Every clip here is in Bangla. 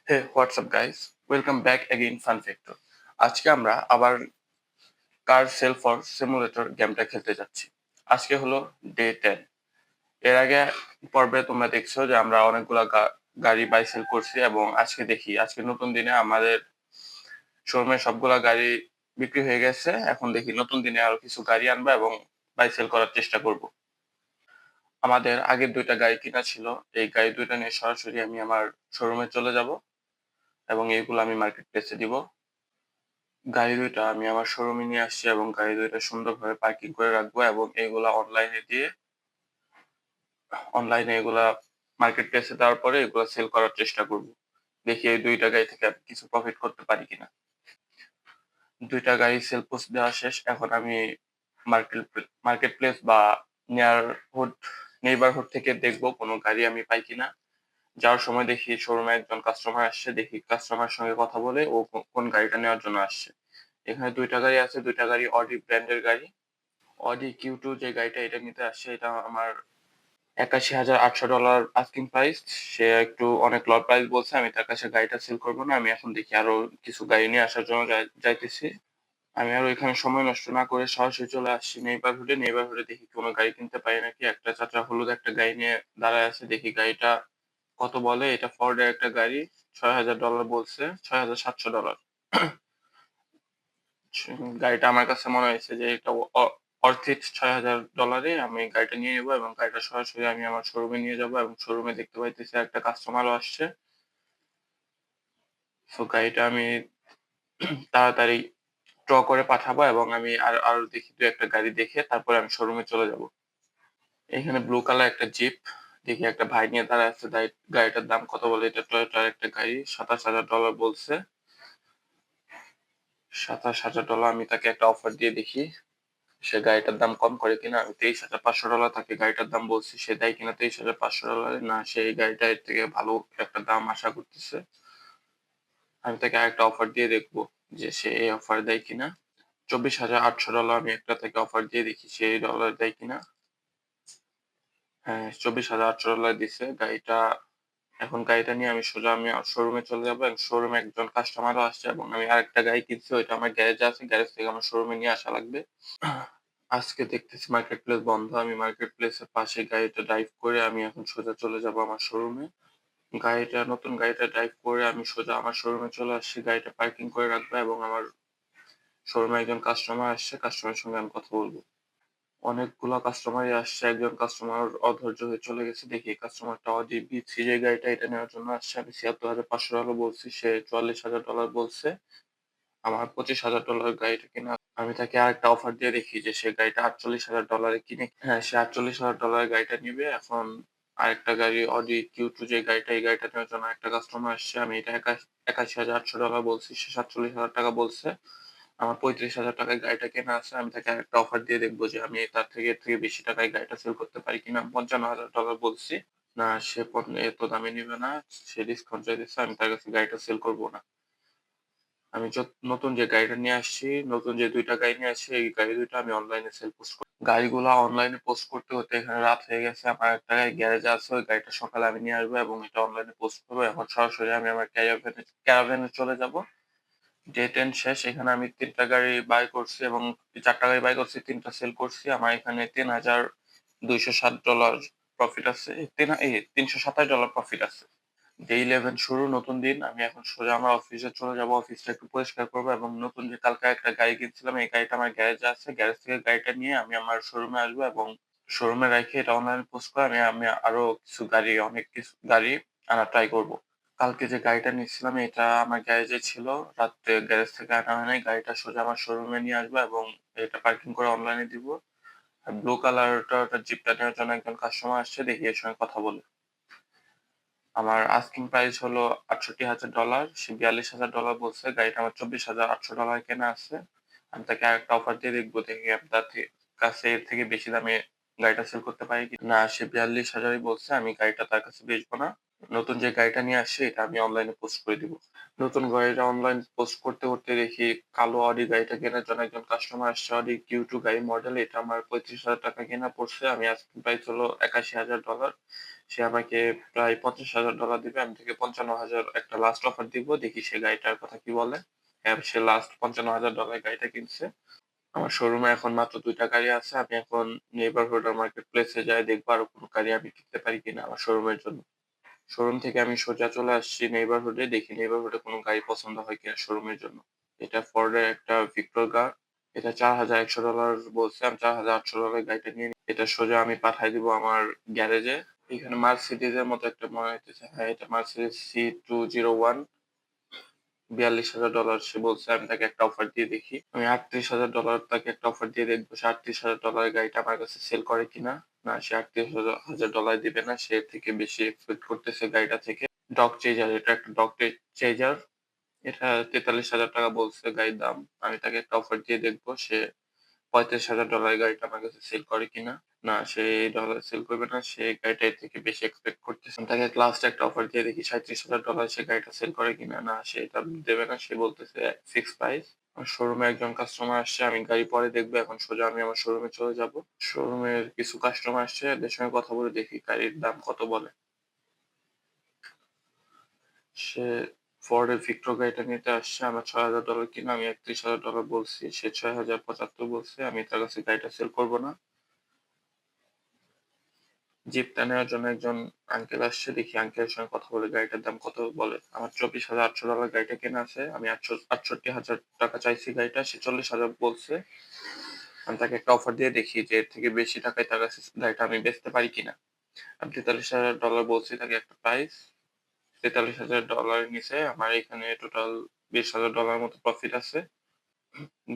হে WhatsApp guys, welcome back again fun factor. আজকে আমরা আবার কার সেল ফর সিমুলেটর গেমটা খেলতে যাচ্ছি। আজকে হলো ডে 10। এর আগে পর্বে তোমরা দেখছো যে আমরা অনেকগুলা গাড়ি বাই সেল করছি, এবং আজকে দেখি আজকে নতুন দিনে আমাদের শোরুমে সবগুলা গাড়ি বিক্রি হয়ে গেছে। এখন দেখি নতুন দিনে আরো কিছু গাড়ি আনবো এবং বাই সেল করার চেষ্টা করব। আমাদের আগের দুইটা গাড়ি কিনা ছিল, এই গাড়ি দুইটা নিয়ে সরাসরি আমি আমার শোরুমে চলে যাব এবং এইগুলো আমি মার্কেট প্লেসে দিব। গাড়ি দুইটা আমি আমার শোরুমে নিয়ে আসছি এবং গাড়ি দুইটা সুন্দরভাবে পার্কিং করে রাখবো, এবং এগুলা অনলাইনে এগুলা মার্কেট প্লেসে দেওয়ার পরে এগুলা সেল করার চেষ্টা করব। দেখি এই দুইটা গাড়ি থেকে আমি কিছু প্রফিট করতে পারি কিনা। দুইটা গাড়ি সেল পোস্ট দেওয়া শেষ। এখন আমি মার্কেট মার্কেট প্লেস বা নিয়ারহুড নেইবারহুড থেকে দেখবো কোনো গাড়ি আমি পাই কিনা। যাওয়ার সময় দেখি শোরুমে একজন কাস্টমার আসছে, দেখি কাস্টমার সঙ্গে কথা বলে ও কোন গাড়িটা নেওয়ার জন্য আসছে। এখানে দুইটা গাড়ি আছে, দুইটা গাড়ি অডি ব্র্যান্ডের গাড়ি। অডি কিউ টু যে গাড়িটা এটা নিতে আসছে, এটা আমার $৮১,৮০০ আস্কিং প্রাইস। সে একটু অনেক লো প্রাইস বলছে, আমি তার কাছে গাড়িটা সেল করবো না। আমি এখন দেখি আরো কিছু গাড়ি নিয়ে আসার জন্য যাইতেছি। আমি আর এখানে সময় নষ্ট না করে সরাসরি চলে আসছি নেইবারহুডে। নেইবারহুডে দেখি কোনো গাড়ি কিনতে পারি নাকি। একটা চাচা হলুদ একটা গাড়ি নিয়ে দাঁড়ায় আছে, দেখি গাড়িটা কত বলে। এটা ফোর্ডের একটা গাড়ি, $৬,০০০ বলছে, $৬,৭০০। গাড়িটা আমার কাছে মনে হয়েছে যে এটা অর্থিত $৬,০০০। আমি গাড়িটা নিয়ে নেবো এবং গাড়িটা সরাসরি আমি আমার শোরুমে নিয়ে যাবো, এবং শোরুমে দেখতে পাইতেছি একটা কাস্টমারও আসছে। সো গাড়িটা আমি তাড়াতাড়ি করে পাঠাবো, এবং আমি আরো দেখি দু একটা গাড়ি দেখে তারপরে আমি শোরুমে চলে যাব। এখানে ব্লু কালার একটা জিপ, দেখি একটা ভাই নিয়ে দাঁড়ায় আছে। গাড়িটার দাম কত বলে, এটা টয়োটার একটা গাড়ি, $২৭,০০০ বলছে। $২৭,০০০ আমি তাকে একটা অফার দিয়ে দেখি সে গাড়িটার দাম কম করে কিনা। আমি $২৩,৫০০ তাকে গাড়িটার দাম বলছি, সে দেয় কিনা $২৩,৫০০। না, সে এই গাড়িটা এর থেকে ভালো একটা দাম আশা করতেছে। আমি তাকে আরেকটা অফার দিয়ে দেখবো যে সে এই অফার দেয় কিনা। $২৪,৮০০ আমি একটা থেকে অফার দিয়ে দেখি সে এই ডলার দেয় কিনা। হ্যাঁ, $২৪,৮০০ দিছে গাড়িটা। এখন গাড়িটা নিয়ে আমি সোজা আমি শোরুমে চলে যাবো, এবং শোরুমে একজন কাস্টমারও আসছে, এবং আমি আরেকটা গাড়ি কিনছি, ওইটা আমার গ্যারেজে আছে। গ্যারেজ থেকে আমার শোরুমে নিয়ে আসা লাগবে। আজকে দেখতেছি মার্কেট প্লেস বন্ধ। আমি মার্কেট প্লেসের পাশে গাড়িটা ড্রাইভ করে আমি এখন সোজা চলে যাব আমার শোরুমে। নতুন গাড়িটা ড্রাইভ করে আমি সোজা আমার শোরুমে চলে আসছি। গাড়িটা পার্কিং করে রাখবো, এবং আমার শোরুমে একজন কাস্টমার আসছে, কাস্টমারের সঙ্গে আমি কথা বলবো। অনেকগুলা কাস্টমারই আসছে, একজন কাস্টমার অধৈর্য হয়ে চলে গেছে। দেখি এই কাস্টমারটা অডি বি3 যে গাড়িটা এটা নেওয়ার জন্য আসছে। আমি $৭৬,৫০০ বলছি, সে $৪৪,০০০ বলছে। আমার $২৫,০০০ গাড়িটা কিনা। আমি তাকে আরেকটা অফার দিয়ে দেখি যে সে গাড়িটা $৪৮,০০০ কিনে। হ্যাঁ, সে $৪৮,০০০ গাড়িটা নিবে। এখন আরেকটা গাড়ি অডি কিউ টু যে গাড়িটা, এই গাড়িটা নেওয়ার জন্য একটা কাস্টমার আসছে। আমি এটা $৮১,৮০০ বলছি, সে $৪৭,০০০ বলছে। আমার $৩৫,০০০ গাড়িটা কেনা আছে। আমি তাকে আরেকটা অফার দিয়ে দেখবো যে আমি তার থেকে এর থেকে বেশি টাকায় গাড়িটা সেল করতে পারি কিনা। $৫৫,০০০ বলছি। না, সে এত দামে নিবে না। সে ডিসকাউন্ট চাইতেছে। আমি তার কাছে গাড়িটা সেল করবো না। আমি নতুন যে গাড়িটা নিয়ে আসছি, নতুন যে দুইটা গাড়ি নিয়ে আসছি, এই গাড়ি দুইটা আমি অনলাইনে সেল পোস্ট করব। গাড়িগুলা অনলাইনে পোস্ট করতে হতে এখানে রাত হয়ে গেছে। আমার একটা গাড়ি গ্যারেজে আছে, ওই গাড়িটা সকালে আমি নিয়ে আসবো এবং এটা অনলাইনে পোস্ট করবো। এখন সরাসরি আমি আমার ক্যারাভ্যানে চলে যাব। ডে 10 শেষ। এখানে আমি ৩টা গাড়ি বাই করছি এবং ৪টা গাড়ি বাই করছি, ৩টা সেল করছি। আমার এখানে $৩,২৬০ প্রফিট আছে। $৩27 প্রফিট আছে। ডে 11 শুরু, নতুন দিন। আমি এখন সোজা আমার অফিসে চলে যাব। অফিসটা একটু পরিষ্কার করবো, এবং নতুন যে কালকে একটা গাড়ি কিনছিলাম, এই গাড়িটা আমার গ্যারেজে আছে। গ্যারেজ থেকে গাড়িটা নিয়ে আমি আমার শোরুমে আসবো, এবং শোরুমে রেখে এটা অনলাইনে পোস্ট করে আমি আমি আরো অনেক কিছু গাড়ি আনার ট্রাই করব। কালকে যে গাড়িটা নিচ্ছিলাম এটা আমার গ্যারেজে ছিল। রাত্রে গ্যারেজ থেকে আনা হয় নাই। গাড়িটা সোজা আমার শোরুমে নিয়ে আসবো এবং এটা পার্কিং করে অনলাইনে দিব। আর ব্লু কালারটা জিপটা নেওয়ার জন্য একজন কাস্টমার আসছে, দেখি এর সঙ্গে কথা বলে। আমার আস্কিং প্রাইস হলো $৬৮,০০০। সে $৪২,০০০ বলছে। গাড়িটা আমার $২৪,৮০০ কেনা আছে। আমি তাকে আরেকটা অফার দিয়ে দেখবো, দেখি আমি তার কাছে এর থেকে বেশি দামে গাড়িটা সেল করতে পারি কি না। সে ৪২,০০০ই বলছে। আমি গাড়িটা তার কাছে বেচবো না। নতুন যে গাড়িটা নিয়ে আসছি এটা আমি অনলাইনে পোস্ট করে দিব। নতুন গাড়িটা অনলাইন পোস্ট করতে করতে দেখি কালো অডি গাড়িটা কেনার জন্য একজন কাস্টমার আসছে। অডি কিউ টু গাড়ি মডেল, এটা আমার $৩৫,০০০ কেনা পড়ছে। আমি আস্কিং প্রাইস হলো $৮১,০০০। সে আমাকে প্রায় $50,000 দিবে। আমি তাকে 55,000 একটা লাস্ট অফার দিব। দেখি সে গাড়িটার কথা কি বলে। হ্যাঁ, সে লাস্ট $55,000 গাড়িটা কিনছে। আমার শোরুমে এখন মাত্র ২ টা গাড়ি আছে। আমি এখন নেইবারহুড আর মার্কেট প্লেসে যায়ে দেখবো আরো কোন গাড়ি আমি কিনতে পারি কিনা আমার শোরুমের জন্য। শোরুম থেকে আমি সোজা চলে আসছি নেইবারহুডে। দেখি নেইবারহুডে কোন গাড়ি পছন্দ হয় কিনা শোরুমের জন্য। এটা ফোর্ডের একটা ভিক্টর কার। এটা $৪,১০০ বলছে। আমি $৪,৮০০ গাড়িটা নিয়ে এটা সোজা আমি পাঠায় দিব আমার গ্যারেজে। এখানে মার্সিডিজের মতো একটা মনে হইতেছে। হ্যাঁ, এটা মার্সিডিজ C201 $৪২,০০০ সে বলছে। আমি তাকে একটা অফার দিয়ে দেখি। আমি $৩৮,০০০ তাকে একটা অফার দিয়ে দেখবো সে $৩৮,০০০ গাড়িটা আমার কাছে সেল করে কিনা। না, সে $৩৮,০০০ দিবে না। সে এর থেকে বেশি এক্সপেক্ট করতেছে গাড়িটা থেকে। ডগ চেজার, এটা একটা ডগ চেজার। এটা $৪৩,০০০ বলছে গাড়ির দাম। আমি তাকে একটা অফার দিয়ে দেখবো সে $৩৫,০০০ গাড়িটা আমার কাছে সেল করে কিনা। না, সে এই ডলারে সেল করবে না। সে গাড়িটা এর থেকে বেশি এক্সপেক্ট করতেছে। আমি তাকে লাস্ট একটা অফার দিয়ে দেখি $৩৭,০০০ সে গাড়িটা সেল করে কিনা। না, সে এটা দেবে না। সে বলতেছে ফিক্স প্রাইস। আমার শোরুমে একজন কাস্টমার আসছে। আমি গাড়ি পরে দেখবো। এখন সোজা আমি আমার শোরুমে চলে যাবো। শোরুমের কিছু কাস্টমার আসছে। এদের সঙ্গে কথা বলে দেখি গাড়ির দাম কত বলে। সে ফোর্ডের ভিক্টর গাড়িটা নিতে আসছে। আমার $৬,০০০ কিনা আমি $৩১,০০০ বলছি। সে ৬,০৭৫ বলছে। আমি তার কাছে গাড়িটা সেল করবো না। জিপটা নেওয়ার জন্য একজন আঙ্কেল আসছে। দেখি আঙ্কেলের সঙ্গে কথা বলে গাড়িটার দাম কত বলে। আমার $২৪,৮০০ গাড়িটা কেনা আছে। আমি ৬৮,০০০ টাকা চাইছি গাড়িটা। সে ৪০,০০০ বলছে। আমি তাকে একটা অফার দিয়ে দেখি যে এর থেকে বেশি টাকায় তার কাছে গাড়িটা আমি বেচতে পারি কিনা। আমি $৪৩,০০০ বলছি তাকে একটা প্রাইস। $৪৩,০০০ এর নিচে আমার এখানে টোটাল $২০,০০০ মতো প্রফিট আছে।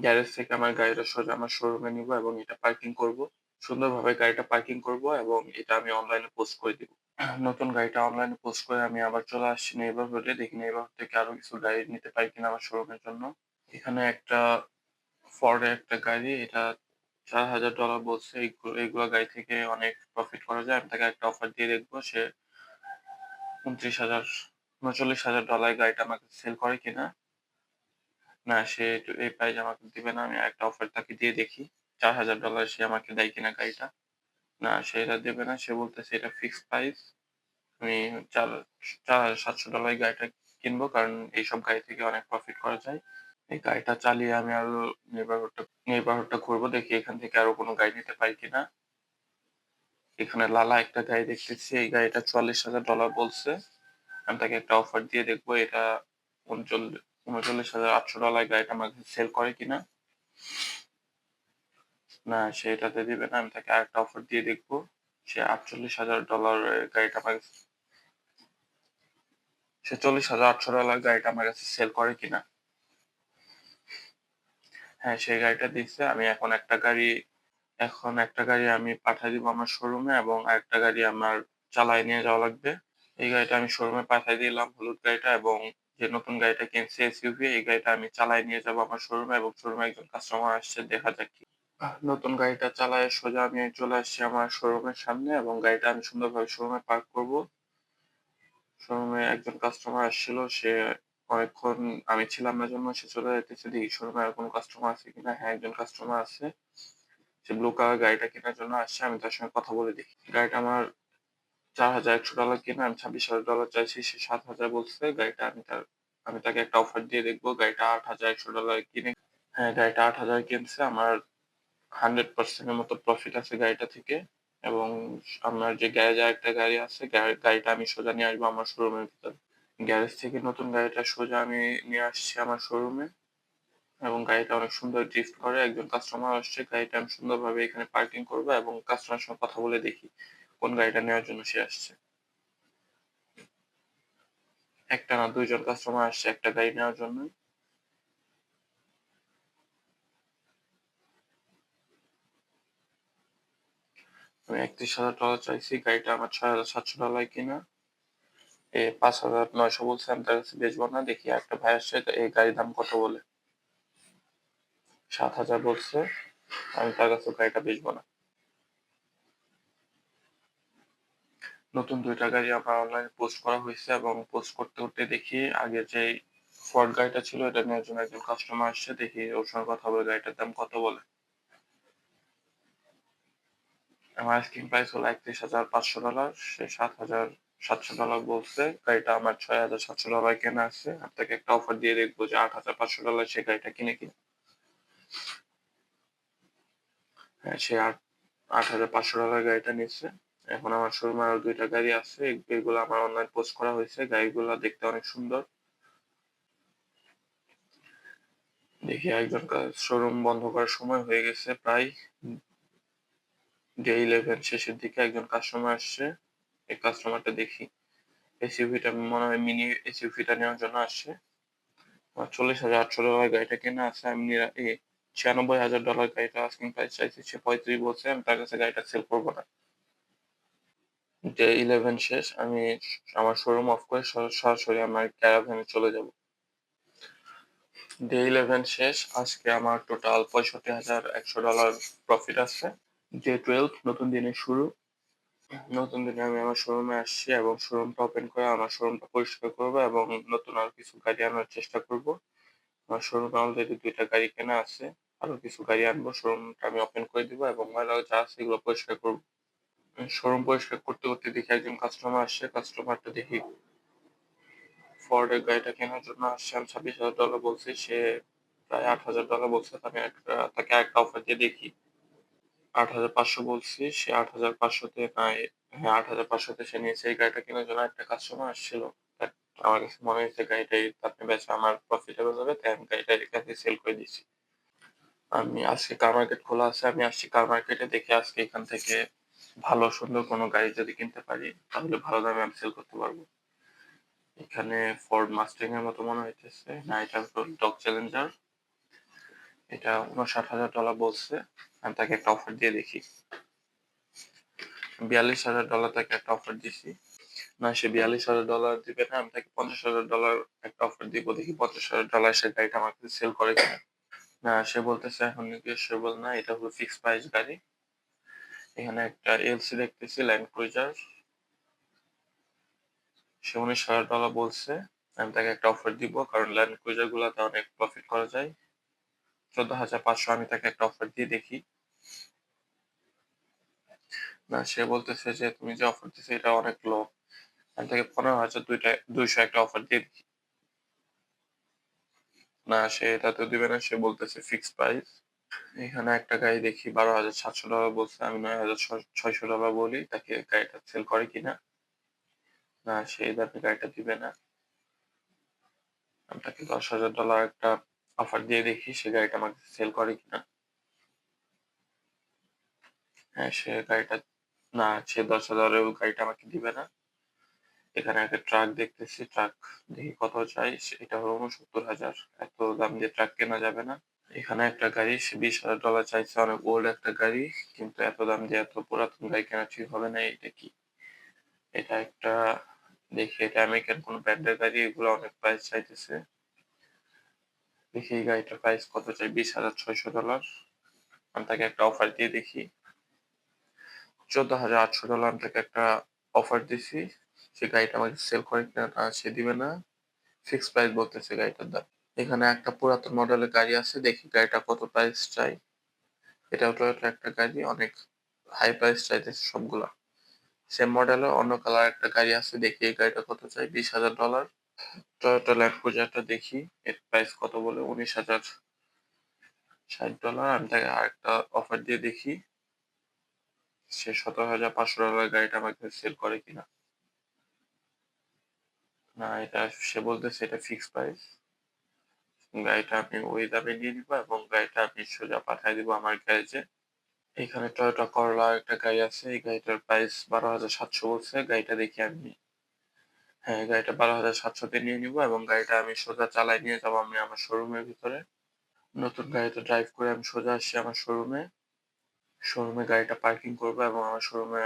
গ্যারেজ থেকে আমার গাড়িটা সোজা আমার শোরুমে নিবো এবং এটা পার্কিং করব। সুন্দরভাবে গাড়িটা পার্কিং করব এবং এটা আমি অনলাইনে পোস্ট করে দিব। নতুন গাড়িটা অনলাইনে পোস্ট করে আমি আবার চলে আসছি নেইবারহুডে। দেখি নেইবারহুড থেকে আরো কিছু গাড়ি নিতে পারি কিনা আমার শোরুমের জন্য। এখানে একটা ফর্ডের একটা গাড়ি, এটা $৪,০০০ বলছে। এইগুলা গাড়ি থেকে অনেক প্রফিট করা যায়। আমি তাকে একটা অফার দিয়ে দেখবো সে ৩৯,০০০ গাড়িটা আমাকে সেল করে কিনা। না, সে এই প্রাইস আমাকে দিবে না। আমি আরেকটা অফার তাকে দিয়ে দেখি। $৪,০০০ সে আমাকে দেয় কিনা গাড়িটা। না, সে এটা দেবে না। সে বলতেছে এটা ফিক্সড প্রাইস। আমি চার $৪,৭০০ গাড়িটা কিনবো কারণ এইসব গাড়ি থেকে অনেক প্রফিট করা যায়। এই গাড়িটা চালিয়ে আমি আরো নেইবারহুডটা ঘুরবো। দেখি এখান থেকে আরো কোনো গাড়ি নিতে পারি কিনা। এখানে লালা একটা গাড়ি দেখতেছি। এই গাড়িটা $৪৪,০০০ বলছে। আমি তাকে একটা অফার দিয়ে দেখবো এটা $৩৯,৮০০ গাড়িটা আমাকে সেল করে কিনা। না, সে এটাতে দিবে না। আমি তাকে আরেকটা অফার দিয়ে দেখবো। সে $৪৮,০০০ এর গাড়িটা আমাকে সে $৪০,৮০০ গাড়িটা আমার কাছে সেল করে কিনা। হ্যাঁ, সেই গাড়িটা দিচ্ছে। আমি এখন একটা গাড়ি আমি পাঠায় দিব আমার শোরুমে এবং আরেকটা গাড়ি আমার চালায় নিয়ে যাওয়া লাগবে। এই গাড়িটা আমি শোরুমে পাঠায় দিলাম হলুদ গাড়িটা এবং যে নতুন গাড়িটা কিনছি এসইউভি এই গাড়িটা আমি চালায় নিয়ে যাবো আমার শোরুমে এবং শোরুমে একজন কাস্টমার আসছে দেখা যাক কি। নতুন গাড়িটা চালায় সোজা আমি চলে আসছি আমার শোরুমের সামনে এবং গাড়িটা আমি সুন্দরভাবে শোরুমে পার্ক করব। শোরুমে একজন কাস্টমার আসছিল। সে অনেকক্ষণ আমি ছিলাম না জন্য সে চলে যাইতেছে। দেখি শোরুমে আর কোনো কাস্টমার আছে কিনা। হ্যাঁ, একজন কাস্টমার আছে। সে ব্লু কালার গাড়িটা কেনার জন্য আসছে। আমি তার সঙ্গে কথা বলে দেখি। গাড়িটা আমার $৪,১০০ কেনা। আমি $২৬,০০০ চাইছি। সে ৭,০০০ বলছে। আমি তাকে একটা অফার দিয়ে দেখবো। গাড়িটা $৮,১০০ কিনে হ্যাঁ, গাড়িটা ৮,০০০ কিনছে। আমার 100% এর মতো প্রফিট আছে গাড়িটা থেকে এবং আমার যে গ্যারেজে আরেকটা গাড়ি আছে গাড়িটা আমি সোজা নিয়ে আসবো আমার শোরুমের ভিতরে। গ্যারেজ থেকে নতুন গাড়িটা সোজা আমি নিয়ে আসছি আমার শোরুমে এবং গাড়িটা অনেক সুন্দর ড্রিফট করে। একজন কাস্টমার আসছে। গাড়িটা আমি সুন্দরভাবে এখানে পার্কিং করবো এবং কাস্টমারের সঙ্গে কথা বলে দেখি কোন গাড়িটা নেওয়ার জন্য সে আসছে। একটা না ২ জন কাস্টমার আসছে একটা গাড়ি নেওয়ার জন্যই। আমি $৩১,০০০ চাইছি। গাড়িটা আমার $৬,৭০০ কিনা। $৫,৯০০ বলছে। আমি তার কাছে বেচবো না। দেখি আরেকটা ভাই আসছে। এই গাড়ির দাম কত বলে। ৭,০০০ বলছে। আমি তার কাছে গাড়িটা বেচবো না। নতুন ২ টা গাড়ি আমার অনলাইনে পোস্ট করা হইছে এবং পোস্ট করতে দেখি আগের যেই ফোর্ড গাড়িটা ছিল এটা নেওয়ার জন্য একজন কাস্টমার আসছে। দেখি ওর সঙ্গে কথা বলে গাড়িটার দাম কত বলে। আমার আস্কিং প্রাইস হলো $31,500, সে $7,700 বলছে। গাড়িটা আমার $6,700 কেনা আছে। আপনাকে একটা অফার দিয়ে দেখবো যে $8,500 সে গাড়িটা কিনে কিনা। হ্যাঁ, সে $8,500 গাড়িটা নিচ্ছে। এখন আমার শোরুমে আরো 2 টা গাড়ি আছে। এগুলো আমার অনলাইন পোস্ট করা হয়েছে। গাড়িগুলা দেখতে অনেক সুন্দর। দেখি একজন শোরুম বন্ধ করার সময় হয়ে গেছে প্রায়। ডে 11 শেষের দিকে একজন কাস্টমার আসছে। এই কাস্টমারটা দেখি। এসইউভিটা মনে হয় মিনি এসইউভিটা নেওয়ার জন্য আসছে। আমার $40,800 গাড়িটা কেনা আছে। আমি $96,000 গাড়িটা আস্কিং প্রাইস চাইছি। সে 35 বলছে। আমি তার কাছে গাড়িটা সেল করবো না। ডে 11 শেষ। আমি আমার শোরুম অফ করে সরাসরি আমার ক্যারাভ্যানে চলে যাব। ডে 11 শেষ। আজকে আমার টোটাল $65,100 প্রফিট আছে। ডে 12 নতুন দিনের শুরু। নতুন দিনে আমি আমার শোরুমে আসছি এবং শোরুমটা ওপেন করে আমার শোরুমটা পরিষ্কার করবো এবং নতুন আরো কিছু গাড়ি আনার চেষ্টা করব। আমার শোরুমে অলরেডি 2 টা গাড়ি কেনা আছে। আরো কিছু গাড়ি আনবো। শোরুমটা আমি ওপেন করে দিব এবং ময়লা যা আছে এগুলো পরিষ্কার করব। শোরুম পরিষ্কার করতে করতে দেখি একজন কাস্টমার আসছে। কাস্টমারটা দেখি ফোর্ডের গাড়িটা কেনার জন্য আসছে। আমি $26,000 বলছি। সে প্রায় $8,000 বলছে। তাকে আরেকটা অফার দিয়ে দেখি। 8,500 বলছি। সে 8,500 তে নাই, হ্যাঁ 8,500 তে সে নিয়েছে। এই গাড়িটা কেনার জন্য একটা কাস্টমার আসছিল। বাট আমার কাছে মনে হয়েছে গাড়িটা আপনি বেচা আমার প্রফিটেবল হবে, তাই আমি গাড়িটা এর কাছে সেল করে দিচ্ছি। আমি আজকে কার মার্কেট খোলা আছে। আমি আসছি কার মার্কেটে, দেখি আজকে এখান থেকে ভালো সুন্দর কোনো গাড়ি যদি কিনতে পারি তাহলে ভালো দামে আমি সেল করতে পারবো। এখানে ফোর্ড মাস্টাং এর মতো মনে হইতেছে। না, এটা হলো ডগ চ্যালেঞ্জার। এটা $59,000 বলছে। আমি তাকে একটা অফার দিয়ে দেখি। $42,000 তাকে একটা অফার দিছি। না, সে $42,000 দিবে না। আমি তাকে $50,000 একটা অফার দিব। দেখি $50,000 সে গাড়িটা আমার কাছে সেল করে কিনা। না, সে বলতেছে এখন নেগোশিয়েবল না, এটা হলো ফিক্স প্রাইস গাড়ি। এখানে একটা এলসি দেখতেছি, ল্যান্ড ক্রুজার। সে $19,000 বলছে। আমি তাকে একটা অফার দিব, কারণ ল্যান্ড ক্রুজার গুলাতে অনেক প্রফিট করা যায়। 14,500 আমি তাকে একটা অফার দিয়ে দেখি। না, সে বলতেছে যে তুমি যে অফার দিছো এটা অনেক লো। আমি তাকে 15,200 একটা অফার দিয়ে দেখি। না, সে এটাতেও দিবে না। সে বলতেছে ফিক্সড প্রাইস। এখানে একটা গাড়ি দেখি, $12,700 বলছে। আমি $9,600 বলি, তাকে গাড়িটা সেল করে কিনা। না, সে এই দামে গাড়িটা দিবে না। আমি তাকে $10,000 একটা অফার দিয়ে দেখি সে গাড়িটা আমাকে সেল করে কিনা। হ্যাঁ, সে গাড়িটা, না, সে 10,000 গাড়িটা আমাকে দিবে না। এখানে একটা ট্রাক দেখতেছি, ট্রাক দেখি কত চাই। এটা হলো 69,000। এত দাম দিয়ে ট্রাক কেনা যাবে না। এখানে একটা গাড়ি, সে $20,000 চাইছে। অনেক ওল্ড একটা গাড়ি, কিন্তু এত দাম দিয়ে এত পুরাতন গাড়ি কেনা ঠিক হবে না। এটা কি? এটা একটা, দেখি এটা আমেরিকান কোন ব্র্যান্ডের গাড়ি। এগুলো অনেক প্রাইস চাইতেছে। দেখি এই গাড়িটার প্রাইস কত চাই। $20,600। আমি তাকে একটা অফার দিয়ে দেখি। $14,800 আমি তাকে একটা অফার দিছি। সে গাড়িটা আমাকে সেল করে কিনা তা সে দিবে না। ফিক্স প্রাইস বলতেছে গাড়িটার দাম। এখানে একটা পুরাতন মডেলের গাড়ি আছে, দেখি গাড়িটা কত প্রাইস চাই। এটাও টয়োটা একটা গাড়ি, অনেক হাই প্রাইস চাইতেছে সবগুলা। সেম মডেলের অন্য কালার একটা গাড়ি আছে, দেখি এই গাড়িটা কত চাই। $20,000। টয়োটা ল্যান্ড ক্রুজারটা দেখি এর প্রাইস কত বলে। $19,060। আমি তাকে আরেকটা অফার দিয়ে দেখি সে $17,500 গাড়িটা আমাকে সেল করে কিনা। না, এটা সে বলতেছে এটা ফিক্স প্রাইস। গাড়িটা আমি ওই দামে নিয়ে নিবো এবং গাড়িটা আমি সোজা পাঠিয়ে দিব আমার গ্যারেজে। এখানে টয়োটা করলা একটা গাড়ি আছে। এই গাড়িটার প্রাইস 12,700 বলছে। গাড়িটা দেখি আমি, হ্যাঁ, গাড়িটা 12,700 তে নিয়ে নিবো এবং গাড়িটা আমি সোজা চালায় নিয়ে যাবো আমি আমার শোরুমের ভিতরে। নতুন গাড়িটা ড্রাইভ করে আমি সোজা আসছি আমার শোরুমে। শোরুমে গাড়িটা পার্কিং করবো এবং আমার শোরুমে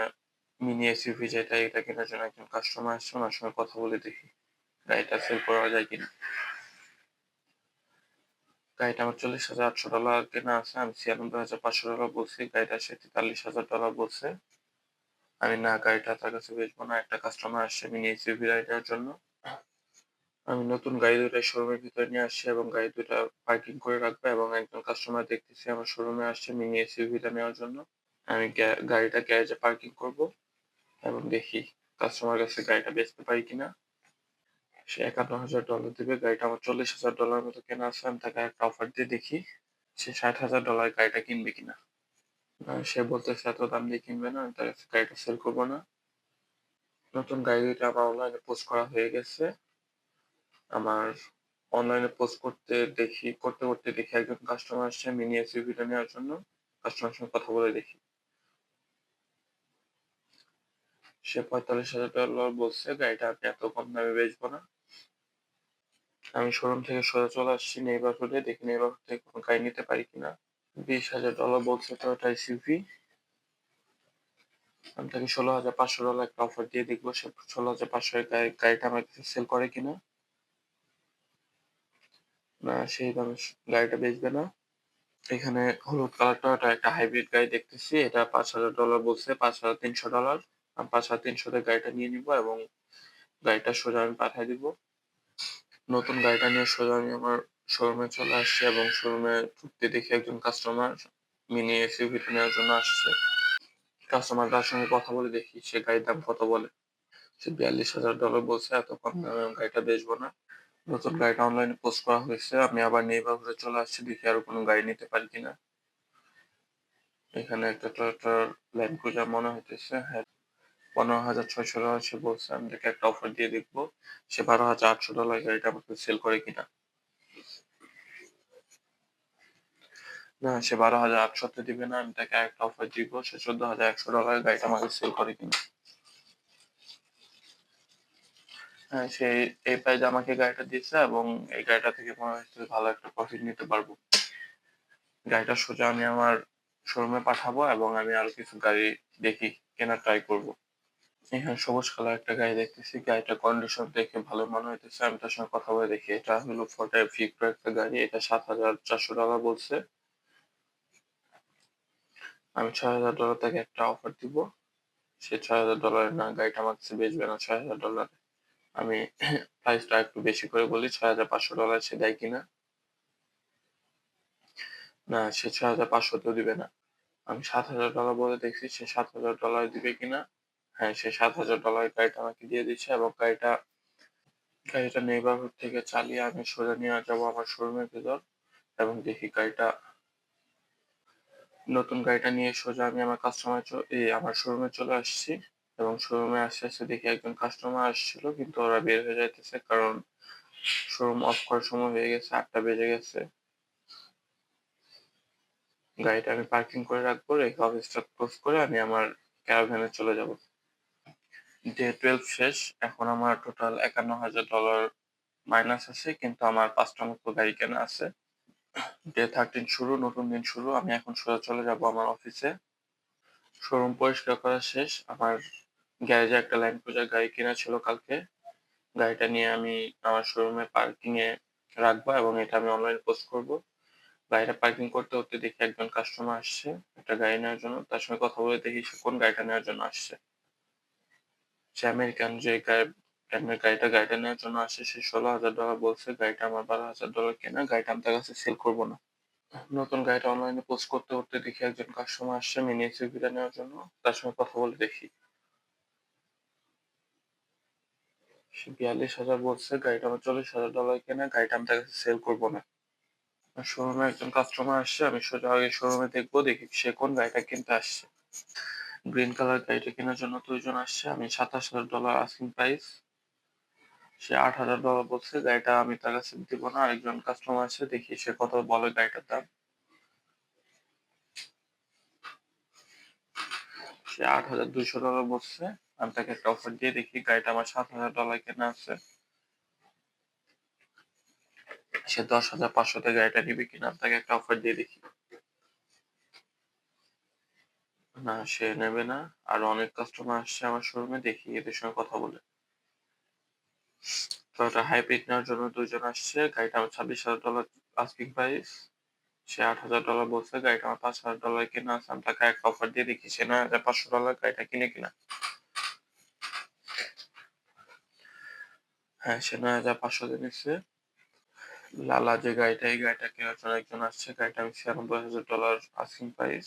মিনি এসইউভি যেটা, এটা কেনার জন্য একজন কাস্টমার আসছে। ওনার সঙ্গে কথা বলে দেখি গাড়িটা সেল করা যায় কিনা। গাড়িটা আমার $40,800 কেনা আছে। আমি $96,500 বলছি। গাড়িটা সে $43,000 বলছে। আমি না, গাড়িটা তার কাছে বেচবো না। একটা কাস্টমার আসছে মিনি এসইউভি গাড়িটার জন্য। আমি নতুন গাড়ি দুইটা শোরুমের ভিতরে নিয়ে আসছি এবং গাড়ি দুইটা পার্কিং করে রাখবো এবং একজন কাস্টমার দেখতেছি আমার শোরুমে আসছে মিনি এসইউভিটা নেওয়ার জন্য। আমি গাড়িটা গ্যারেজে পার্কিং করব এবং দেখি কাস্টমার কাছে গাড়িটা বেচতে পারি কিনা। সে $৫১,০০০ দিবে। গাড়িটা আমার $৪০,০০০ মতো কেনা আছে। আমি তাকে একটা অফার দিয়ে দেখি সে $৬০,০০০ গাড়িটা কিনবে কিনা। সে বলতেছে এত দাম দিয়ে কিনবে না, আমি তার কাছে গাড়িটা সেল করব না। নতুন গাড়ি দুইটা আমার অনলাইনে পোস্ট করা হয়ে গেছে। আমার অনলাইনে পোস্ট করতে দেখি একজন কাস্টমার আসছে মিনি এসইউভিটা নেওয়ার জন্য। কাস্টমারের সঙ্গে কথা বলে দেখি। সে $৪৫,০০০ বলছে, গাড়িটা আমি এত কম দামে বেচবো না। আমি শোরুম থেকে সোজা চলে আসছি নেইবারহুডে, দেখি নেইবারহুড থেকে কোনো গাড়ি নিতে পারি কিনা। $20,০০০ বলছে টয়োটা এসইউভি। আমি তাকে $16,৫০০ একটা অফার দিয়ে দেখবো সে 16,৫০০ এর গাড়িটা আমার কাছে সেল করে কিনা। না, সেই দামে গাড়িটা বেচবে না। এখানে হলুদ কালার টয়োটা একটা হাইব্রিড গাড়ি দেখতেছি, এটা $৫,০০০ বলছে, $৫,৩০০। আমি ৫,৩০০ তে গাড়িটা নিয়ে নিবো এবং গাড়িটা সোজা আমি পাঠায় দিব। নতুন গাড়িটা নিয়ে সোজা আমি আমার শোরুমে চলে আসছি এবং শোরুমে ঢুকতে দেখি একজন কাস্টমার মিনি এসইউভিটা নেওয়ার জন্য আসছে। কাস্টমারটার সঙ্গে কথা বলে দেখি সে গাড়ির দাম কত বলে। সে $৪২,০০০ বলছে, এত কম দামে আমি গাড়িটা বেচবো না। নতুন গাড়িটা অনলাইনে পোস্ট করা হয়েছে। আমি আবার নেইবারহুডে চলে আসছি, দেখি আরো কোনো গাড়ি নিতে পারি কিনা। এখানে একটা টয়োটার ল্যান্ড ক্রুজার মনে হইতেছে, হ্যাঁ, $15,৬০০ সে বলছে। আমি তাকে একটা অফার দিয়ে দেখবো সে $১২,৮০০ গাড়িটা আমাকে সেল করে কিনা। না, সে ১২,৮০০ তে দিবে না। আমি তাকে আরেকটা অফার দিব সে $১৪,১০০ গাড়িটা আমাকে সেল করে কিনা। হ্যাঁ, সে এই প্রাইজে আমাকে গাড়িটা দিচ্ছে এবং এই গাড়িটা থেকে মনে হচ্ছে ভালো একটা প্রফিট নিতে পারবো। গাড়িটা সোজা আমি আমার শোরুমে পাঠাবো এবং আমি আরো কিছু গাড়ি দেখি কেনার ট্রাই করব। এখানে সবুজ কালার একটা গাড়ি দেখতেছি, গাড়িটার কন্ডিশন দেখে ভালো মনে হইতেছে। আমি তার সঙ্গে কথা বলে দেখি। এটা হলো ফোর্ড ফিগো একটা গাড়ি, এটা $৭,৪০০ বলছে। আমি $৬,০০০ তাকে একটা অফার দিব। সে $৬,০০০ না, গাড়িটা আমার কাছে বেচবে না $৬,০০০। আমি প্রাইসটা একটু বেশি করে বলি, $৬,৫০০ সে দেয় কিনা। না, সে ৬,৫০০ তেও দিবে না। আমি $৭,০০০ বলে দেখছি সে $৭,০০০ দিবে কিনা। হ্যাঁ, সে $৭,০০০ গাড়িটা আমাকে দিয়ে দিচ্ছে এবং গাড়িটা নেইবারহুড থেকে চালিয়ে আমি সোজা নিয়ে যাবো আমার শোরুমের ভেতর এবং দেখি নতুন গাড়িটা নিয়ে সোজা আমি আমার আমার শোরুমে চলে আসছি এবং শোরুমে আসতে দেখি একজন কাস্টমার আসছিল, কিন্তু ওরা বের হয়ে যাইতেছে কারণ শোরুম অফ করার সময় হয়ে গেছে, ৮টা বেজে গেছে। গাড়িটা আমি পার্কিং করে রাখবো, রেখে অফিসটা ক্লোজ করে আমি আমার ক্যারাভ্যানে চলে যাব। ডে 12 শেষ। এখন আমার টোটাল $৫১,০০০ মাইনাস আছে, কিন্তু আমার ৫টা মতো গাড়ি কেনা আছে। ডে 13 শুরু, নতুন দিন শুরু। আমি এখন সোজা চলে যাব আমার অফিসে। শোরুম পরিষ্কার করা শেষ। আমার গ্যারেজে একটা ল্যান্ড ক্রুজার গাড়ি কেনা ছিল কালকে। গাড়িটা নিয়ে আমি আমার শোরুমে পার্কিং এ রাখবো এবং এটা আমি অনলাইনে পোস্ট করব। গাড়িটা পার্কিং করতে দেখি একজন কাস্টমার আসছে একটা গাড়ি নেওয়ার জন্য। তার সঙ্গে কথা বলে দেখি সে কোন গাড়িটা নেওয়ার জন্য আসছে। সে আমেরিকান যে ব্র্যান্ডের গাড়িটা নেওয়ার জন্য আসছে, সে $16,০০০ বলছে। গাড়িটা আমার $১২,০০০ কেনা। গাড়িটা আমি তার কাছে সেল করব না। নতুন গাড়িটা অনলাইনে পোস্ট করতে দেখি একজন কাস্টমার আসছে মিনি এক্সইউভিটা নেওয়ার জন্য। তার সঙ্গে কথা বলে দেখি। সে ৪২,০০০ বলছে। গাড়িটা আমার $৪০,০০০ কেনা। গাড়িটা আমি তার কাছে সেল করব না। শোরুমে একজন কাস্টমার আসছে। আমি সোজা আগে শোরুমে দেখবো, দেখি সে কোন গাড়িটা কিনতে আসছে। গ্রিন কালার গাড়িটা কেনার জন্য ২ জন আসছে। আমি $২৭,০০০ আস্কিং প্রাইস। সে $৮,০০০ বলছে। গাড়িটা আমি তার কাছে দিব না। আরেকজন কাস্টমার আসছে, দেখি সে কত বলে গাড়িটার দাম। সে $৮,২০০ বলছে। আমি তাকে একটা অফার দিয়ে দেখি, গাড়িটা আমার $৭,০০০ কেনা আছে। সে ১০,৫০০ তে গাড়িটা নিবে কিনা, আমি তাকে একটা অফার দিয়ে দেখি। না, সে নেবে না। আরো অনেক কাস্টমার আসছে আমার শোরুমে, দেখি এদের সঙ্গে কথা বলে। টয়োটা হাইব্রিড নেওয়ার জন্য ২ জন আসছে। গাড়িটা আমার $২৬,০০০ আস্কিং প্রাইস। সে $৮,০০০ বলছে। গাড়িটা আমার $৫,০০০ কেনা আছে। আমি তাকে একটা অফার দিয়ে দেখি সে $৯,৫০০ গাড়িটা কিনে কিনা। হ্যাঁ, সে ৯,৫০০ তে নিচ্ছে। লালা যে গাড়িটা, এই গাড়িটা কেনার জন্য একজন আসছে। গাড়িটা আমি $৯৬,০০০ আস্কিং প্রাইস।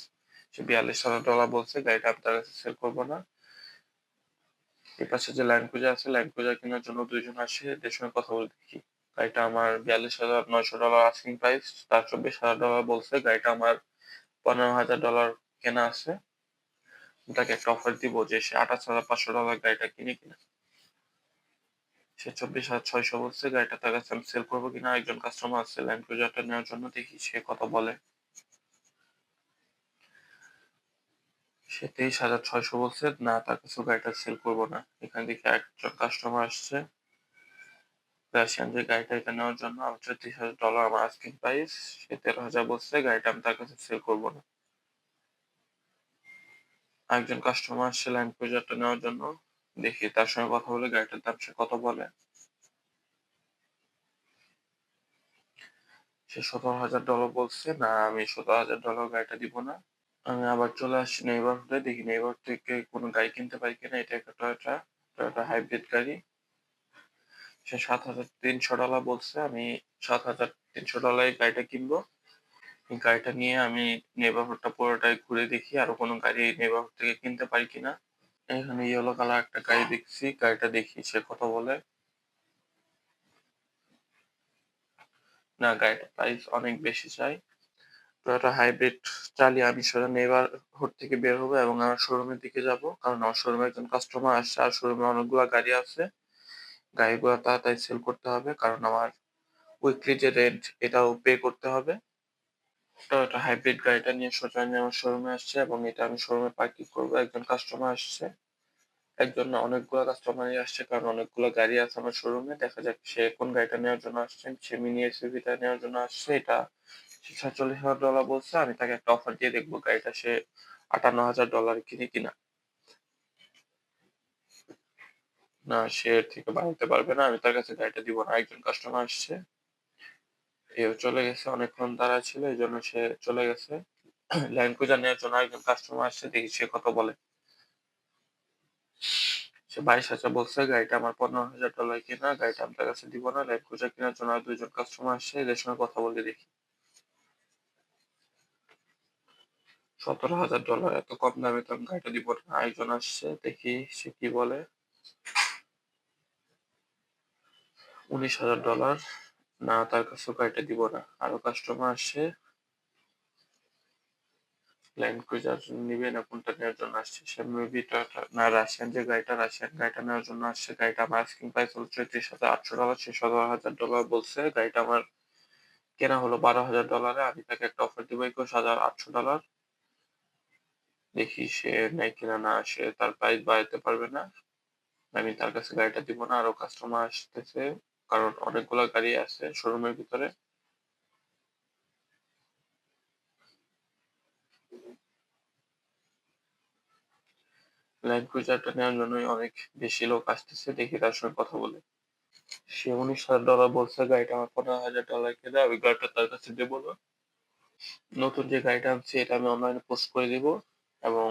সে $42,000 বলছে, গাড়িটা আমি তার কাছে সেল করব না। এই পাশে যে ল্যান্ড ক্রুজার আছে, ল্যান্ড ক্রুজার কেনার জন্য ২ জন আসে, এদের সঙ্গে কথা বলে দেখি। গাড়িটা আমার $42,900 আস্কিং প্রাইস, তার $24,000 বলছে। গাড়িটা আমার $15,000 কেনা আছে। তাকে একটা অফার দিব যে সে $28,500 গাড়িটা কিনে কিনা। সে 24,600 বলছে, গাড়িটা তার কাছে আমি সেল করবো কিনা। একজন কাস্টমার আছে ল্যান্ড ক্রুজারটা নেওয়ার জন্য, দেখি সে কত বলে। সে 23,600 বলছে, না তার কাছে গাড়িটা সেল করবো না। এখান থেকে একজন কাস্টমার আসছে রাশিয়ান, যে গাড়িটা এটা নেওয়ার জন্য আমার $34,000 আমার আস্কিং প্রাইস। সে 13,000 বলছে, গাড়িটা আমি তার কাছে সেল করবো না। আরেকজন কাস্টমার আসছে ল্যান্ড ক্রুজারটা নেওয়ার জন্য, দেখি তার সঙ্গে কথা বলে গাড়িটার দাম সে কত বলে। সে $17,000 বলছে, না আমি $17,000 গাড়িটা দিব না। আমি আবার চলে আসছি নেইবারহুডে, দেখি নেইবারহুড থেকে কোনো গাড়ি কিনতে পারি কিনা। এটা একটা টয়োটা হাইব্রিড গাড়ি। সে $7,300 বলছে, আমি $7,300 গাড়িটা কিনবো। এই গাড়িটা নিয়ে আমি নেইবারহুডটা পুরোটাই ঘুরে দেখি আরো কোনো গাড়ি এই নেইবারহুড থেকে কিনতে পারি কিনা। এখানে ইয়েলো কালার একটা গাড়ি দেখছি, গাড়িটা দেখি সে কত বলে। না, গাড়িটার প্রাইস অনেক বেশি চাই। টয়োটা হাইব্রিড চালিয়ে আমি সোজা নেইবারহুড থেকে বের হবো এবং আমার শোরুমের দিকে যাব, কারণ আমার শোরুমে একজন কাস্টমার আসছে আর শোরুমে অনেকগুলো গাড়ি আছে। গাড়িগুলো তাড়াতাড়ি সেল করতে হবে, কারণ আমার উইকলি যে রেন্ট এটাও পে করতে হবে। টয়োটা হাইব্রিড গাড়িটা নিয়ে সোজা আমি আমার শোরুমে আসছে এবং এটা আমি শোরুমে পার্কিং করবো। একজন কাস্টমার আসছে, একজন না অনেকগুলো কাস্টমারই আসছে, কারণ অনেকগুলো গাড়ি আছে আমার শোরুমে। দেখা যাক সে কোন গাড়িটা নেওয়ার জন্য আসছে। সে মিনি এসইউভিটা নেওয়ার জন্য আসছে। এটা সে $47,000 বলছে, আমি তাকে একটা অফার দিয়ে দেখবো গাড়িটা সে $58,000 কিনে কিনা। না, সে এর থেকে বাড়াতে পারবে না, আমি তার কাছে গাড়িটা দিব না। একজন কাস্টমার আসছে, এও চলে গেছে, অনেকক্ষণ দাঁড়ায় ছিল এই জন্য সে চলে গেছে। ল্যান্ড ক্রুজার নেওয়ার জন্য একজন কাস্টমার আসছে, দেখি সে কত বলে। সে 22,000 বলছে, গাড়িটা আমার $15,000 কেনা, গাড়িটা আমি তার কাছে দিব না। ল্যান্ড ক্রুজার কেনার জন্য আর ২ জন কাস্টমার আসছে, এদের সঙ্গে কথা বলে দেখি। $17,000, এত কম দামে তো আমি গাড়িটা দিব না। আরেকজন আসছে, দেখি সে কি বলে। $19,000, না তার কাছেও গাড়িটা দিব না। আরো কাস্টমার আসছে, ল্যান্ড ক্রুজার নিবে না কোনটা নেওয়ার জন্য আসছে। সে মেবি টয়োটা, না রাশিয়ান যে গাড়িটা, রাশিয়ান গাড়িটা নেওয়ার জন্য আসছে। গাড়িটা আমার আস্কিং প্রাইস হলো $33,800, সে $17,000 বলছে। গাড়িটা আমার কেনা হলো $12,000, আমি তাকে একটা অফার দিব $21,800। দেখি সে নেয় কিনা। না, সে তার প্রাইস বাড়াতে পারবে না, আমি তার কাছে গাড়িটা দিব না। আরো কাস্টমার আসতেছে, কারণ অনেকগুলো গাড়ি আছে শোরুমের ভিতরে। ল্যান্ড ক্রুজারটা নেওয়ার জন্যই অনেক বেশি লোক আসতেছে, দেখি তার সঙ্গে কথা বলে। সে $19,000 বলছে, গাড়িটা আমার $15,000 কেনা, আমি গাড়িটা তার কাছে দেবো না। নতুন যে গাড়িটা আনছি এটা আমি অনলাইনে পোস্ট করে দিব এবং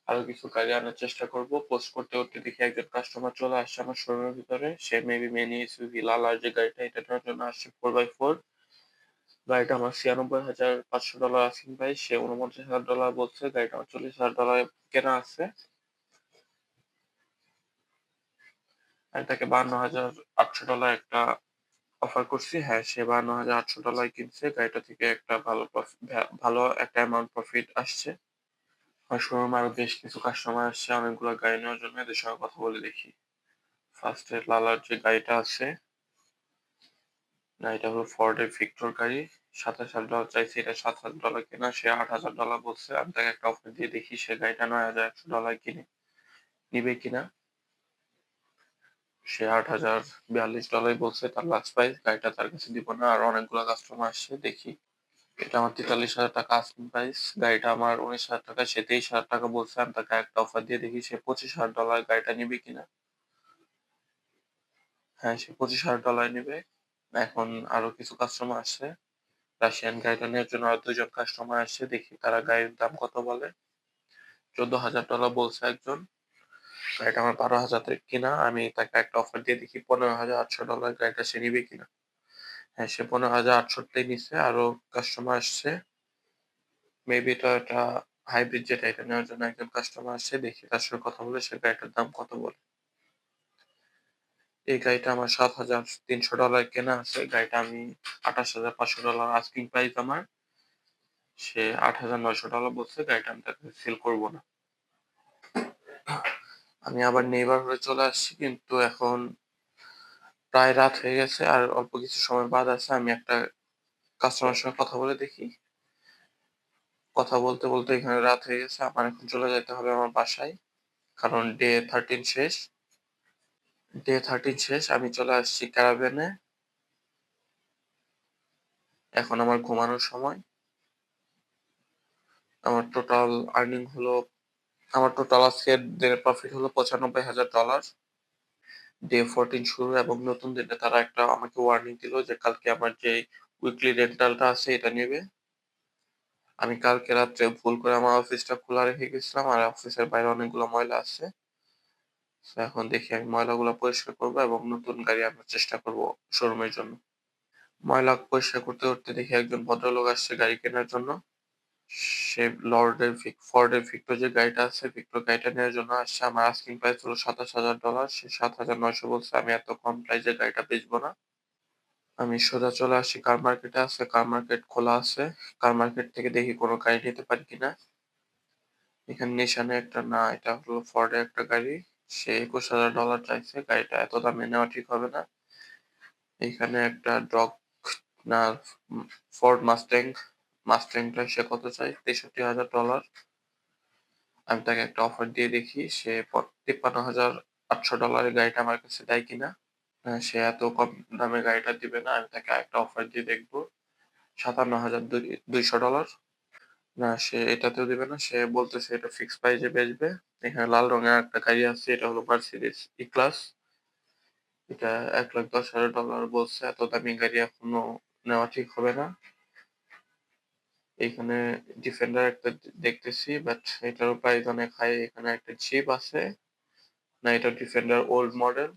আরো কিছু গাড়ি আনার চেষ্টা করব। পোস্ট করতে করতে দেখি একজন কাস্টমার চলে আসছে আমার শোরুমের ভিতরে। সে মেবি মিনি এসইউভি লাল আর যে গাড়িটা এটা নেওয়ার জন্য আসছে 4x4। গাড়িটা আমার $96,500 আস্কিং প্রাইস, সে $49,000 বলছে। গাড়িটা আমার $40,000 কেনা আছে। আমি তাকে $52,800 একটা অফার করছি। হ্যাঁ, সে $52,800 কিনছে। গাড়িটা থেকে একটা ভালো একটা অ্যামাউন্ট প্রফিট আসছে। আমার শোরুমে আরো বেশ কিছু কাস্টমার আসছে অনেকগুলো গাড়ি নেওয়ার জন্য, এদের সঙ্গে কথা বলে দেখি। ফার্স্টে লালার যে গাড়িটা আছে, গাড়িটা হলো ফোর্ডের ভিক্টর গাড়ি। $27,000 চাইছে, এটা $7,000 কেনা, সে $8,000 বলছে। আমি তাকে একটা অফার দিয়ে দেখি সে গাড়িটা $9,100 কিনে নিবে কিনা। সে $8,042 বলছে তার লাস্ট প্রাইস, গাড়িটা তার কাছে দিব না। আর অনেকগুলো কাস্টমার আসছে, দেখি। এটা আমার $43,000 আস্কিং প্রাইস, গাড়িটা আমার $19,000, সে $23,000 বলছে। আমি তাকে একটা অফার দিয়ে দেখি সে $25,000 গাড়িটা নিবে কিনা। হ্যাঁ, সে $25,000 নিবে। এখন আরো কিছু কাস্টমার আসছে, রাশিয়ান গাড়িটা নেওয়ার জন্য আরো 2 জন কাস্টমার আসছে, দেখি তারা গাড়ির দাম কত বলে। $14,000 বলছে একজন, গাড়িটা আমার 12,000 কিনা, আমি তাকে একটা অফার দিয়ে দেখি $15,800 গাড়িটা সে নিবে কিনা। হ্যাঁ, সে 15,800 নিছে। আরো কাস্টমার আসছে, মেবি এটা একটা হাইব্রিড যেটা, এটা নেওয়ার জন্য একজন কাস্টমার আসছে। দেখি তার সাথে কথা বলে সে গাড়িটার দাম কত বলে। এই গাড়িটা আমার $৭,৩০০ কেনা আছে। গাড়িটা আমি $২৮,৫০০ আস্কিং প্রাইস আমার। সে $৮,৯০০ বলছে। গাড়িটা আমি তাকে সেল করব না। আমি আবার নেইবারহুডে চলে আসছি, কিন্তু এখন প্রায় রাত হয়ে গেছে আর অল্প কিছু সময় বাদ আছে। আমি একটা কাস্টমারের সঙ্গে কথা বলে দেখি। কথা বলতে বলতে এখানে রাত হয়ে গেছে। আমার এখন চলে যেতে হবে আমার বাসায়। কারণ ডে 13 শেষ। ডে 13 শেষ। আমি চলে আসছি ক্যারাভেনে। এখন আমার ঘুমানোর সময়। আমার টোটাল আর্নিং হলো, আমার টোটাল আজকের দিনের প্রফিট হলো $৯৫,০০০। ডে 14 শুরু এবং নতুন দিনে তারা একটা আমাকে ওয়ার্নিং দিল যে কালকে আমার যে উইকলি রেন্টালটা আছে এটা নেবে। আমি কালকে রাত্রে ভুল করে আমার অফিসটা খোলা রেখে গেছিলাম আর অফিসের বাইরে অনেকগুলো ময়লা আছে। তো এখন দেখি আমি ময়লাগুলো পরিষ্কার করবো এবং নতুন গাড়ি আনার চেষ্টা করব শোরুমের জন্য। ময়লা পরিষ্কার করতে করতে দেখি একজন ভদ্রলোক আসছে গাড়ি কেনার জন্য। সে ফোর্ডের ভিক্টর যে গাড়িটা আছে, ভিক্টর গাড়িটা নেওয়ার জন্য আসছে। আমার আস্কিং প্রাইস হলো $২৭,০০০। সে ৭,৯০০ বলছে। আমি এত কম প্রাইসে গাড়িটা বেচবো না। আমি সোজা চলে আসি কার মার্কেটে আছে। কার মার্কেট খোলা আছে। কার মার্কেট থেকে দেখি কোনো গাড়ি নিতে পারি কিনা। এখানে নিশানে একটা, না এটা হলো ফোর্ডের একটা গাড়ি। সে $২১,০০০ চাইছে। গাড়িটা এত দামে নেওয়া ঠিক হবে না। এখানে একটা ডগ, না, ফোর্ড মাস্ট্যাং, মাস্ট্যাংটা সে কত চাই? $৬৩,০০০। আমি তাকে একটা অফার দিয়ে দেখি সে $৫৩,৮০০ গাড়িটা আমার কাছে দেয় কিনা। সে এত কম দামে গাড়িটা দিবে না। আমি তাকে একটা অফার দিয়ে দেখবো $৫৭,২০০। না, সে এটাতেও দিবে না। সে বলতেছে এটা ফিক্স প্রাইসে বেচবে। এখানে লাল রঙের একটা গাড়ি আছে, এটা হলো মার্সিডিজ ই ক্লাস। এটা $১,১০,০০০ বলছে। এত দামি গাড়ি এখনো নেওয়া ঠিক হবে না। এখানে ডিফেন্ডার একটা দেখতেছি, বাট এটারও প্রাইস অনেক হাই। এখানে একটা জিপ আছে, না এটা ডিফেন্ডার ওল্ড মডেল,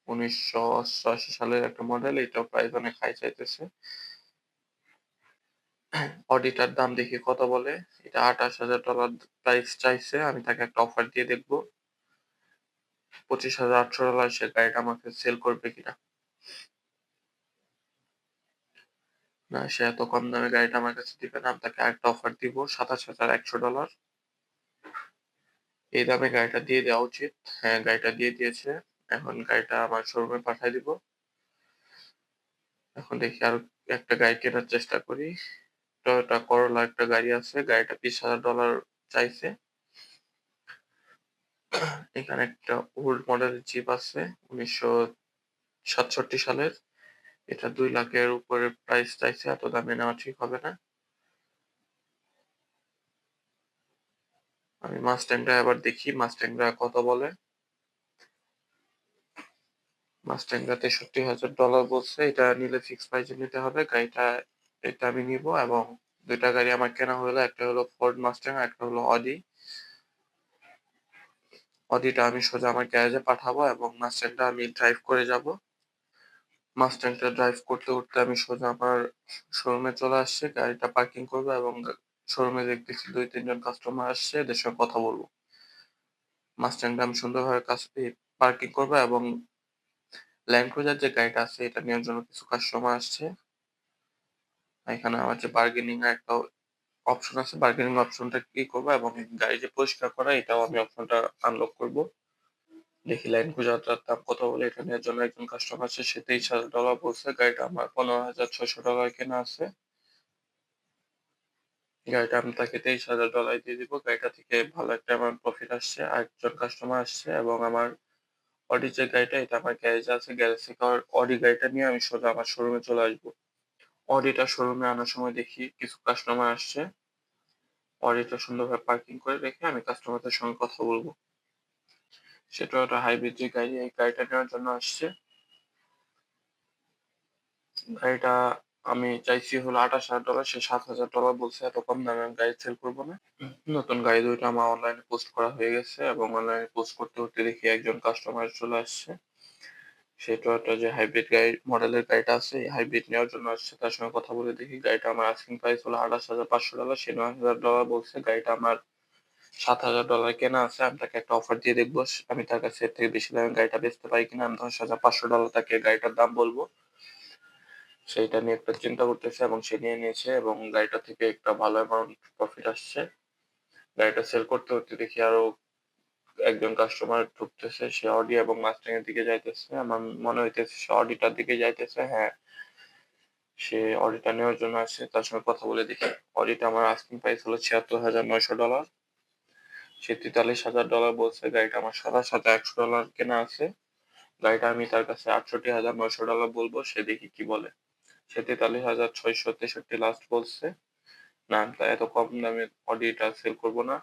1988 সালের একটা মডেল। এটাও প্রাইস অনেক হাই চাইতেছে। অডিটার দাম দেখি কত বলে। এটা $২৮,০০০ প্রাইস চাইছে। আমি তাকে একটা অফার দিয়ে দেখবো $25,৮০০ সে গাড়িটা আমাকে সেল করবে কিনা। না, সে এত কম দামে গাড়িটা আমার কাছে দিবে না। আমি তাকে আরেকটা অফার দিব $২৭,১০০। এই দামে গাড়িটা দিয়ে দেওয়া উচিত। হ্যাঁ, গাড়িটা দিয়ে দিয়েছে। এখন গাড়িটা আমার শোরুমে পাঠায় দিব। এখন দেখি আরো একটা গাড়ি কেনার চেষ্টা করি। টয়োটা করোলা একটা গাড়ি আছে। গাড়িটা $20,০০০ চাইছে। এখানে একটা ওল্ড মডেল জিপ আছে, 1967 সালের। এটা 2 লাখের উপরে প্রাইস চাইছে। এত দামে নেওয়া ঠিক হবে না। আমি মাস্ট্যাংটা এবার দেখি মাস্ট্যাংটা কত বলে। মাস্ট্যাংটা $৬৩,০০০ বলছে। এটা নিলে ফিক্স প্রাইসে নিতে হবে। গাড়িটা এটা আমি নিব এবং দুইটা গাড়ি আমার কেনা হলো। একটা হলো ফোর্ড মাস্ট্যাং আর একটা হলো অডি। অডিটা আমি সোজা আমার গ্যারেজে পাঠাবো এবং মাস্ট্যাংটা আমি ড্রাইভ করে যাব। মাস্ট্যাংটা ড্রাইভ করতে করতে আমি সোজা আমার শোরুমে চলে আসছি। গাড়িটা পার্কিং করবো এবং শোরুমে দেখতেছি 2-3 জন কাস্টমার আসছে, এদের সঙ্গে কথা বলবো। মাস্ট্যাংটা আমি সুন্দরভাবে পার্কিং করবো এবং ল্যান্ড ক্রুজার যে গাড়িটা আছে এটা নেওয়ার জন্য কিছু কাস্টমার আসছে। এখানে আমার যে বার্গেনিং এর একটা অপশন আছে, বার্গেনিং অপশনটা ক্লিক করবো এবং গাড়ি যে পরিষ্কার করা এটাও আমি অপশনটা আনলক করবো। দেখি ল্যান্ড ক্রুজারটার দাম কত বলে। এটা নেওয়ার জন্য একজন কাস্টমার আছে, সে $23,০০০ বলছে। গাড়িটা আমার $15,৬০০ কেনা আছে। গাড়িটা আমি তাকে $23,০০০ দিয়ে দিব। গাড়িটা থেকে ভালো একটা আমার প্রফিট আসছে। আরেকজন কাস্টমার আসছে এবং আমার অডি যে গাড়িটা এটা আমার গ্যারেজে আছে। গ্যারেজ থেকে অডি গাড়িটা নিয়ে আমি সোজা আমার শোরুমে চলে আসবো। অডিটা শোরুমে আনার সময় দেখি কিছু কাস্টমার আসছে। অডিটা সুন্দরভাবে পার্কিং করে রেখে আমি কাস্টমারদের সঙ্গে কথা বলবো। সেটা একটা হাইব্রিড যে গাড়ি, এই গাড়িটা নেওয়ার জন্য আসছে। গাড়িটা আমি চাইছি হলো $২৮,০০০। সে $৭,০০০ বলছে। এত কম দামে আমি গাড়ি সেল করবো না। নতুন গাড়ি দুইটা আমার অনলাইনে পোস্ট করা হয়ে গেছে এবং অনলাইনে পোস্ট করতে করতে দেখি একজন কাস্টমার চলে আসছে। সেই টয়োটা যে হাইব্রিড গাড়ি মডেলের গাড়িটা আছে, এই হাইব্রিড নেওয়ার জন্য আসছে। তার সঙ্গে কথা বলে দেখি। গাড়িটা আমার আস্কিং প্রাইস হলো $28,500, সে $9,000 বলছে। গাড়িটা আমার $7,000 কেনা আছে। আমি তাকে একটা অফার দিয়ে দেখবো আমি তার কাছে এর থেকে বেশি দামে গাড়িটা বেচতে পারি কিনা। আমি $10,500 তাকে গাড়িটার দাম বলবো। সেইটা নিয়ে একটা চিন্তা করতেছে এবং সে নিয়ে নিয়েছে এবং গাড়িটা থেকে একটা ভালো অ্যামাউন্ট প্রফিট আসছে। গাড়িটা সেল করতে করতে দেখি আরো একজন কাস্টমার ঢুকতেছে, সে অডি এবং মাস্টাং এর দিকে যাইতেছে। আমার মনে হইতেছে সে অডিটার দিকে যাইতেছে। হ্যাঁ, সে অডিটা নেওয়ার জন্য আসছে। তার সঙ্গে কথা বলে দেখি। অডিটা আমার আস্কিং প্রাইস হলো $76,900, সে $43,000 বলছে। গাড়িটা আমার $27,100 কেনা আছে। গাড়িটা আমি তার কাছে $68,900 বলবো, সে দেখি কি বলে। সে 43,663 লাস্ট বলছে। না, আমি এত কম দামে অডিটা সেল করবো না।